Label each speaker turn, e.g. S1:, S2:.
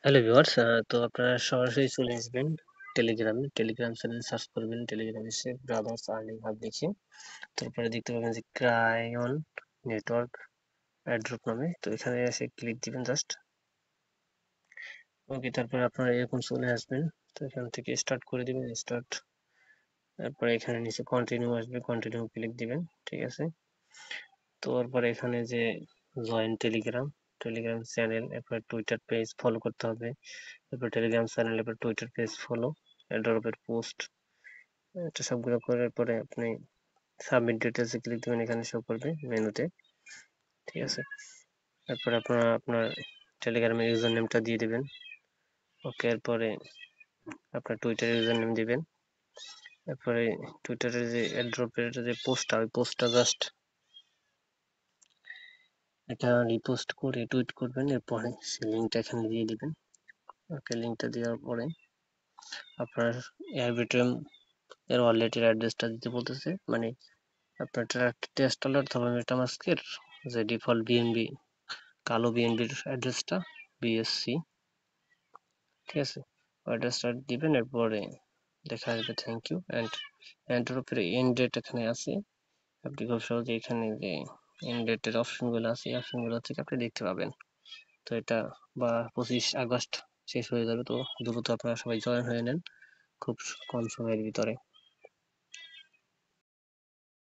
S1: Hello viewers, তো আপনারা সরাসরি চলে আসবেন টেলিগ্রামে। টেলিগ্রাম চ্যানেল সার্চ করবেন। টেলিগ্রামে এসে ব্রাদার্স আর্নিং হাব লিখে তারপরে দেখতে পাবেন যে ক্রায়ন নেটওয়ার্ক অ্যাড্রপ নামে। তো এখানে এসে ক্লিক দিবেন জাস্ট। ওকে, তারপরে আপনারা এরকম চলে আসবেন। তো এখান থেকে স্টার্ট করে দিবেন স্টার্ট। তারপরে এখানে নিচে কন্টিনিউ আসবে, কন্টিনিউ ক্লিক দিবেন। ঠিক আছে, তো তারপরে এখানে যে জয়েন টেলিগ্রাম, টেলিগ্রাম চ্যানেল, এরপর টুইটার পেজ ফলো করতে হবে। এরপর টেলিগ্রাম চ্যানেল, এরপর টুইটার পেজ ফলো, এড্রপের পোস্ট, এটা সবগুলো করার পরে আপনি সাবমিট ডিটেলসে ক্লিক দেবেন। এখানে শো করবে মেনুতে। ঠিক আছে, তারপরে আপনারা আপনার টেলিগ্রামের ইউজার নেমটা দিয়ে দিবেন। ওকে, এরপরে আপনার টুইটার ইউজার নেম দিবেন। এরপরে টুইটারের যে এড্রপের যে পোস্টটা, ওই পোস্টটা জাস্ট এটা রিপোস্ট করে টুইট করবেন। এরপরে সেই লিঙ্কটা এখানে দিয়ে দিবেন। ওকে, লিঙ্কটা দেওয়ার পরে আপনার অ্যারবিট্রিয়াম এর ওয়ালেটের অ্যাড্রেসটা দিতে বলতেছে, মানে আপনার টেস্ট অ্যালার্ট অথবা মেটামাস্কের যে ডিফল্ট বিএনবি কালো বিএনবির অ্যাড্রেসটা বিএসসি। ঠিক আছে, অ্যাড্রেসটা দিবেন। এরপরে দেখা আসবে থ্যাংক ইউ অ্যান্ড এন্টার উপরে এন্ড ডেট এখানে আছে। আপনি খুব সহজে এখানে যে এন্ড ডেটের অপশনগুলো আছে, এই অপশনগুলো থেকে আপনি দেখতে পাবেন। তো এটা 25 আগস্ট শেষ হয়ে যাবে। তো দ্রুত আপনারা সবাই জয়েন হয়ে নেন খুব কম সময়ের ভিতরে।